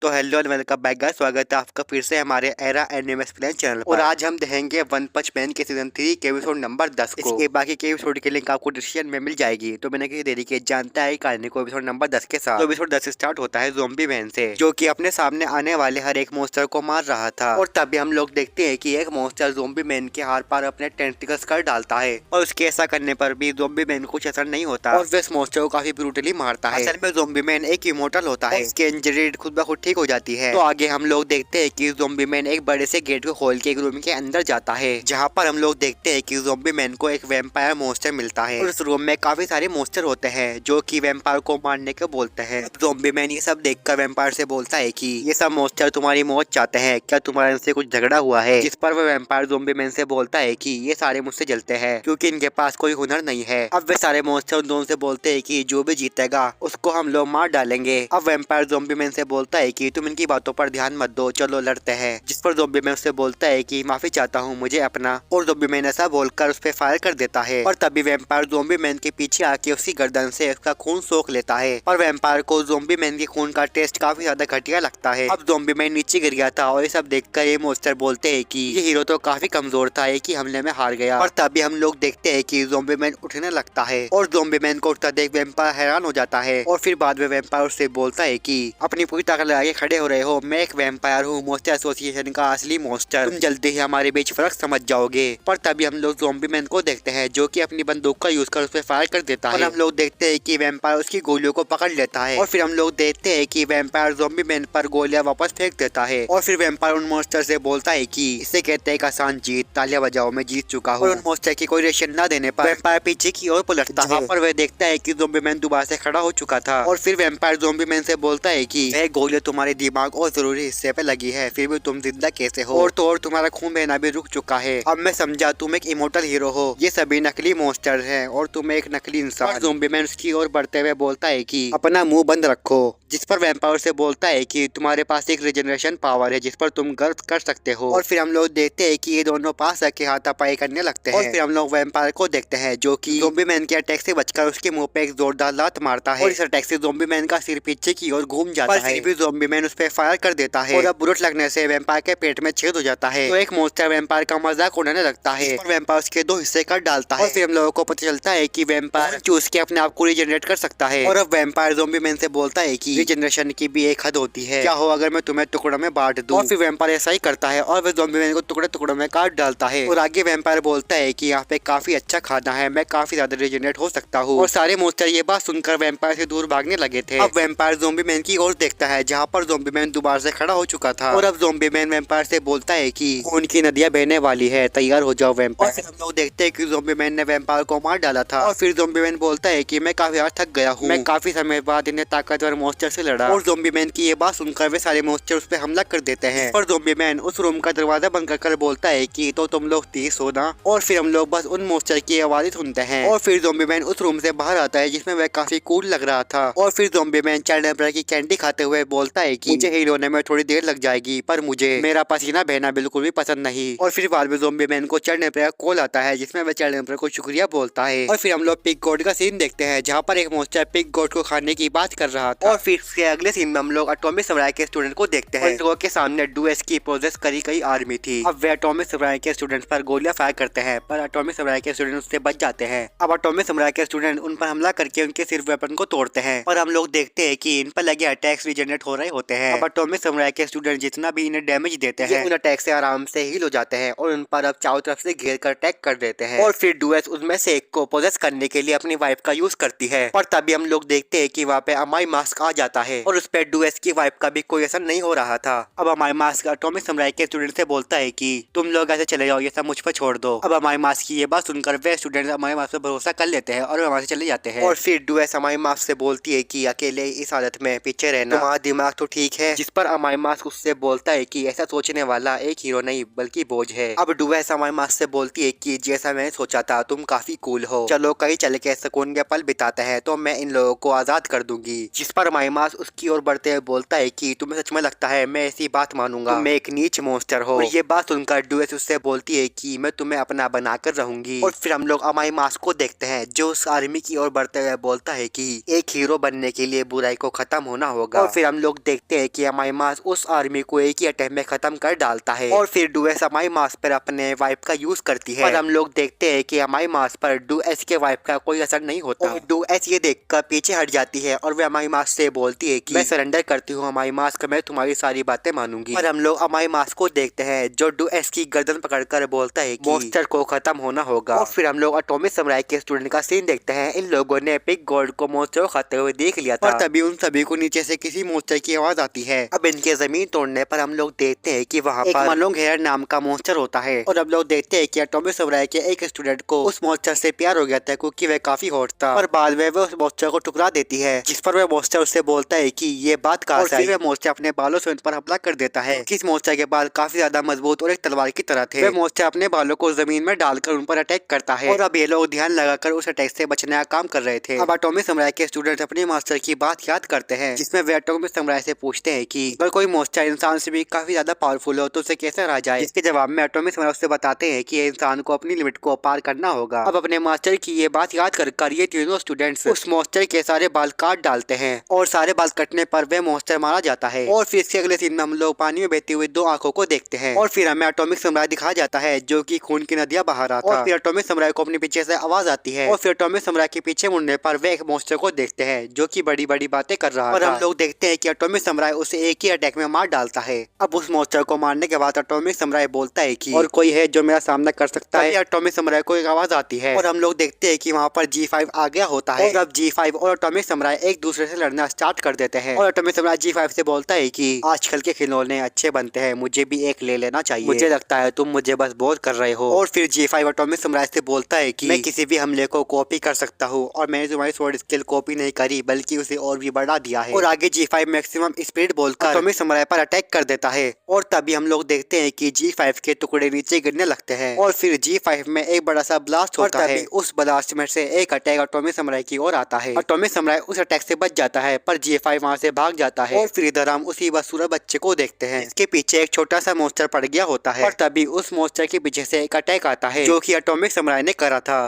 तो hello and welcome back guys, स्वागत है आपका फिर से हमारे एरा एनिमे एक्सप्लेन चैनल पर। और आज हम देखेंगे वन पंच मैन के सीजन 3 के एपिसोड नंबर 10 को। इसके बाकी के एपिसोड के लिंक आपको डिस्क्रिप्शन में मिल जाएगी, तो मैंने किसी देरी के जानता है कहानी को एपिसोड नंबर 10 के साथ। तो एपिसोड 10 स्टार्ट होता है ज़ॉम्बी मैन से, जो कि अपने सामने आने वाले हर एक मॉन्स्टर को मार रहा था। और तभी हम लोग देखते हैं कि एक मॉन्स्टर ज़ॉम्बी मैन के हार पार अपने टेंटिकल्स कर डालता है, और उसके ऐसा करने पर भी ज़ॉम्बी मैन को कुछ असर नहीं होता और वे मॉन्स्टर को काफी ब्रूटली मारता है। असल में ज़ॉम्बी मैन एक इमोर्टल होता है, इसकी इंजरी खुद ब खुद ठीक हो जाती है। तो आगे हम लोग देखते हैं कि ज़ॉम्बी मैन एक बड़े से गेट को खोल के एक रूम के अंदर जाता है, जहाँ पर हम लोग देखते हैं कि ज़ॉम्बी मैन को एक वैम्पायर मॉन्स्टर मिलता है। और उस रूम में काफी सारे मॉन्स्टर होते हैं जो कि वैम्पायर को मारने को बोलते हैं। ज़ॉम्बी मैन ये सब देखकर वैम्पायर से बोलता है कि ये सब मॉन्स्टर तुम्हारी मौत चाहते हैं, क्या तुम्हारे इनसे कुछ झगड़ा हुआ है? जिस पर वह वैम्पायर ज़ॉम्बी मैन से बोलता है कि ये सारे मुझसे जलते हैं क्योंकि इनके पास कोई हुनर नहीं है। अब वे सारे मॉन्स्टर उन दोनों से बोलते हैं कि जो भी जीतेगा उसको हम लोग मार डालेंगे। अब वैम्पायर ज़ॉम्बी मैन से बोलता है कि तुम इनकी बातों पर ध्यान मत दो, चलो लड़ते हैं। जिस पर ज़ॉम्बी मैन उससे बोलता है कि माफी चाहता हूँ, मुझे अपना। और ज़ॉम्बी मैन ऐसा बोलकर उस पर फायर कर देता है, और तभी वैम्पायर ज़ॉम्बी मैन के पीछे आके उसकी गर्दन से उसका खून सोख लेता है। और वैम्पायर को ज़ॉम्बी मैन के खून का टेस्ट काफी ज्यादा घटिया लगता है। अब ज़ॉम्बी मैन नीचे गिर गया था, और ये सब देखकर ये मॉन्स्टर बोलते हैं कि ये हीरो तो काफी कमजोर था, एक ही हमले में हार गया। और तभी हम लोग देखते हैं कि ज़ॉम्बी मैन उठने लगता है, और ज़ॉम्बी मैन को उठता देख वैम्पायर हैरान हो जाता है। और फिर बाद में वैम्पायर उससे बोलता है कि अपनी पूरी ताकत लगा के खड़े हो रहे हो, मैं एक वैम्पायर हूँ, मॉन्स्टर एसोसिएशन का असली मॉन्स्टर, तुम जल्दी ही हमारे बीच फर्क समझ जाओगे। पर तभी हम लोग ज़ॉम्बी मैन को देखते हैं जो कि अपनी बंदूक का यूज कर उस पर फायर कर देता है। और हम लोग देखते हैं कि वैम्पायर उसकी गोलियों को पकड़ लेता है। और फिर हम लोग देखते हैं कि वैम्पायर ज़ॉम्बी मैन पर गोलियां वापस फेंक देता है। और फिर वैम्पायर उन मॉन्स्टर से बोलता है कि इसे कहते हैं आसान जीत, तालियां बजाओ, मैं जीत चुका हूँ। और उन मॉन्स्टर की कोई रिएक्शन न देने पर वैम्पायर पीछे की ओर पलटता है, पर वह देखता है कि ज़ॉम्बी मैन दोबारा से खड़ा हो चुका था। और फिर वैम्पायर ज़ॉम्बी मैन से बोलता है कि यह गोलियां तुम्हारे दिमाग और जरूरी हिस्से पे लगी है, फिर भी तुम जिंदा कैसे हो? और तो और तुम्हारा खून बहना भी रुक चुका है। अब मैं समझा तुम एक इमोर्टल हीरो हो, ये सभी नकली मॉन्स्टर हैं और तुम एक नकली इंसान। ज़ॉम्बी मैन उसकी ओर बढ़ते हुए बोलता है कि अपना मुंह बंद रखो। जिस पर वैम्पायर से बोलता है कि तुम्हारे पास एक रिजनरेशन पावर है जिस पर तुम गर्व कर सकते हो। और फिर हम लोग देखते हैं कि ये दोनों पास आके हाथापाई करने लगते हैं। और फिर हम लोग वैम्पायर को देखते हैं जो कि ज़ॉम्बी मैन के अटैक से बचकर उसके मुंह पे एक जोरदार लात मारता है। और इस अटैक से ज़ॉम्बी मैन का सिर पीछे की ओर घूम जाता है, फिर भी ज़ॉम्बी मैन उस पर फायर कर देता है, और अब बुलेट लगने से वैम्पायर के पेट में छेद हो जाता है। तो एक मॉन्स्टर वैम्पायर का मजाक उड़ाने लगता है, वैम्पायर उसके दो हिस्से कर डालता है। और फिर हम लोगों को पता चलता है कि वैम्पायर चूस के अपने आप को रीजनरेट कर सकता है। और अब वैम्पायर ज़ॉम्बी मैन से बोलता है कि रीजनरेशन की भी एक हद होती है, क्या हो अगर मैं तुम्हें टुकड़ों में बांट दूं? और फिर वैम्पायर ऐसा ही करता है और वह ज़ॉम्बी मैन को टुकड़े टुकड़ों में काट डालता है। और आगे वैम्पायर बोलता है कि यहाँ पे काफी अच्छा खाना है, मैं काफी ज्यादा रीजनरेट हो सकता हूँ। और सारे मॉन्स्टर ये बात सुनकर वैम्पायर से दूर भागने लगे थे। अब वैम्पायर ज़ॉम्बी मैन की ओर देखता है जहाँ पर ज़ॉम्बी मैन दोबारा से खड़ा हो चुका था। और अब ज़ॉम्बी मैन वैम्पायर से बोलता है कि खून की नदियां बहने वाली है, तैयार हो जाओ वैम्पायर। और फिर हम लोग देखते हैं कि ज़ॉम्बी मैन ने वैम्पायर को मार डाला था। और फिर ज़ॉम्बी मैन बोलता है कि मैं काफी हद थक गया हूँ, मैं काफी समय बाद इन्हें ताकतवर मॉन्स्टर से लड़ा। और ज़ॉम्बी मैन की ये बात सुनकर वे सारे मॉन्स्टर उस पर हमला कर देते हैं। और ज़ॉम्बी मैन उस रूम का दरवाजा बंद कर बोलता है कि तो तुम लोग 30 हो ना? और फिर हम लोग बस उन मॉन्स्टर की आवाज़ सुनते हैं। और फिर ज़ॉम्बी मैन उस रूम से बाहर आता है जिसमें वह काफी कूल लग रहा था। और फिर ज़ॉम्बी मैन चाइल्ड एम्पर की कैंडी खाते हुए बोलता है कि मुझे हील होने में थोड़ी देर लग जाएगी, पर मुझे मेरा पसीना बहना बिल्कुल भी पसंद नहीं। और फिर बाद में ज़ॉम्बी मैन को चाइल्ड एम्पर का कॉल आता है जिसमें वह चाइल्ड एम्पर को शुक्रिया बोलता है। और फिर हम लोग पिग गॉड का सीन देखते हैं जहाँ पर एक मॉन्स्टर पिग गॉड को खाने की बात कर रहा था। और फिर इसके अगले सीन में हम लोग एटॉमिक समुराई के स्टूडेंट को देखते हैं। लोगों के सामने डूएस की प्रोसेस करी गई आर्मी थी। अब वे एटॉमिक समुराई के स्टूडेंट्स पर गोलियां फायर करते हैं, पर एटॉमिक समुराई के स्टूडेंट उससे बच जाते हैं। अब एटॉमिक समुराई के स्टूडेंट उन पर हमला करके उनके सिर्फ वेपन को तोड़ते हैं, और हम लोग देखते हैं कि इन पर लगे अटैक्स रीजनरेट हो रहे होते हैं। अब एटॉमिक समुराई के स्टूडेंट जितना भी इन्हें डैमेज देते हैं उन अटैक से आराम से हील हो जाते हैं, और उन पर अब चारों तरफ से घेर कर अटैक कर देते हैं। और फिर डूएस उनमें से एक को पोजेस करने के लिए अपनी वाइफ का यूज करती है, और तभी हम लोग देखते हैं कि वहाँ पे अमाई मास्क आ जाता है, और उस पर डूएस की वाइफ का भी कोई असर नहीं हो रहा था। अब अमाई मास्क एटॉमिक समुराई के स्टूडेंट से बोलता है कि तुम लोग ऐसे चले जाओ, ये सब मुझ पर छोड़ दो। अब अमाई मास्क की ये बात सुनकर वे स्टूडेंट अमाई मास्क पर भरोसा कर लेते हैं और वहाँ से चले जाते हैं। और फिर डूएस अमाई मास्क से बोलती है कि अकेले इस हालत में पीछे रहना, तुम्हारा दिमाग तो ठीक है? जिस पर अमाई मास्क उससे बोलता है कि ऐसा सोचने वाला एक हीरो नहीं बल्कि बोझ है। अब डूएस अमाई मास्क से बोलती है कि जैसा मैंने सोचा था, तुम काफी कूल हो, चलो कहीं चल के सुकून के पल बिताते हैं तो मैं इन लोगों को आजाद कर दूंगी। जिस पर अमाई मास उसकी ओर बढ़ते हुए बोलता है कि तुम्हें सच में लगता है मैं ऐसी बात मानूंगा, तुम एक नीच मॉन्स्टर हो। और ये बात सुनकर डुएस उससे बोलती है कि मैं तुम्हें अपना बनाकर रहूंगी। और फिर हम लोग अमाई मास को देखते हैं जो उस आर्मी की ओर बढ़ते हुए बोलता है कि एक हीरो बनने के लिए बुराई को खत्म होना होगा। और फिर हम लोग देखते हैं कि अमाई मास उस आर्मी को एक ही अटैक में खत्म कर डालता है। और फिर डुएस अमाई मास पर अपने वाइफ का यूज करती है। और हम लोग देखते हैं कि अमाई मास पर डुएस के वाइफ का कोई असर नहीं होता। डुएस ये देखकर पीछे हट जाती है और वे अमाई मास से बोलती है कि मैं सरेंडर करती हूँ अमाई मास, मैं तुम्हारी सारी बातें मानूंगी। और हम लोग अमाई मास को देखते हैं जो डुएस की गर्दन पकड़कर बोलता है कि मॉन्स्टर को खत्म होना होगा। और फिर हम लोग एटॉमिक समुराई के स्टूडेंट का सीन देखते हैं। इन लोगों ने पिग गोल्ड को मॉन्स्टर को खाते हुए देख लिया था। और तभी उन सभी को नीचे से किसी मॉन्स्टर की आवाज आती है। अब इनके जमीन तोड़ने पर हम लोग देखते हैं कि वहाँ पर मलोंग हेयर नाम का मॉन्स्टर होता है। और हम लोग देखते हैं कि एटॉमिक समुराई के एक स्टूडेंट को उस मॉन्स्टर से प्यार हो गया था क्योंकि वह काफी हॉट था। और बाद में वह उस मॉन्स्टर को टुकरा देती है, जिस पर वह मॉन्स्टर उससे बोलता है कि ये बात कहाँ से आई। फिर वह मॉन्स्टर अपने बालों से उन पर हमला कर देता है। इस मॉन्स्टर के बाल काफी ज्यादा मजबूत और एक तलवार की तरह थे। वह मॉन्स्टर अपने बालों को जमीन में डालकर उन पर अटैक करता है। और अब ये लोग ध्यान लगाकर उस अटैक से बचने का काम कर रहे थे। अब एटॉमिक समुराई के स्टूडेंट अपने मास्टर की बात याद करते हैं, जिसमें वे एटॉमिक समुराई से पूछते हैं कि अगर कोई मॉन्स्टर इंसान से भी काफी ज्यादा पावरफुल हो तो उसे कैसे हरा जाए। इसके जवाब में एटॉमिक समुराई उससे बताते हैं कि इंसान को अपनी लिमिट को पार करना होगा। अब अपने मास्टर की ये बात याद कर ये तीनों स्टूडेंट्स उस मॉन्स्टर के सारे बाल काट डालते हैं। और सारे बाल कटने पर वह मॉन्स्टर मारा जाता है। और फिर इसके अगले सीन में हम लोग पानी में बहती हुई दो आंखों को देखते हैं। और फिर हमें एटॉमिक समुराई दिखाया जाता है जो कि खून की नदियां बहा रहा था। और फिर एटॉमिक समुराई को अपने पीछे से आवाज आती है। और फिर एटॉमिक समुराई के पीछे मुड़ने पर वे एक मॉन्स्टर को देखते हैं जो कि बड़ी बड़ी बातें कर रहा था। और हम लोग देखते हैं कि एटॉमिक समुराई उसे एक ही अटैक में मार डालता है। अब उस मॉन्स्टर को मारने के बाद एटॉमिक समुराई बोलता है कि और कोई है जो मेरा सामना कर सकता है। एटॉमिक समुराई को एक आवाज आती है और हम लोग देखते हैं कि वहाँ पर G5 आ गया होता है। और अब G5 और एटॉमिक समुराई एक दूसरे से लड़ना स्टार्ट कर देते हैं। और एटॉमिक समुराई G5 से बोलता है कि आजकल के खिलौने अच्छे बनते हैं, मुझे भी एक ले लेना चाहिए, मुझे लगता है तुम मुझे बस बोर कर रहे हो। और फिर G5 एटॉमिक समुराई से बोलता है कि मैं किसी भी हमले को कॉपी कर सकता हूँ और मैंने तुम्हारी स्वॉर्ड स्किल कॉपी नहीं करी बल्कि उसे और भी बढ़ा दिया है। और आगे G5 मैक्सिमम स्पीड बोलकर एटॉमिक समुराई पर अटैक कर देता है। और तभी हम लोग देखते हैं कि G5 के टुकड़े नीचे गिरने लगते हैं। और फिर G5 में एक बड़ा सा ब्लास्ट होता है। उस ब्लास्ट में से एक अटैक एटॉमिक समुराई की ओर आता है। एटॉमिक समुराई उस अटैक से बच जाता है पर G5 वहाँ से भाग जाता है। और फिर इधर हम उसी बदसूरत बच्चे को देखते हैं, इसके पीछे एक छोटा सा मॉन्स्टर पड़ गया होता है। और तभी उस मॉन्स्टर के पीछे से एक अटैक आता है जो कि एटॉमिक समुराई ने करा था।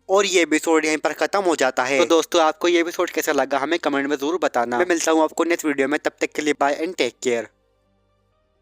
और ये एपिसोड यहीं पर खत्म हो जाता है। तो दोस्तों आपको ये एपिसोड कैसा लगा हमें कमेंट में जरूर बताना। मैं मिलता हूँ आपको नेक्स्ट वीडियो में, तब तक के लिए बाय एंड टेक केयर।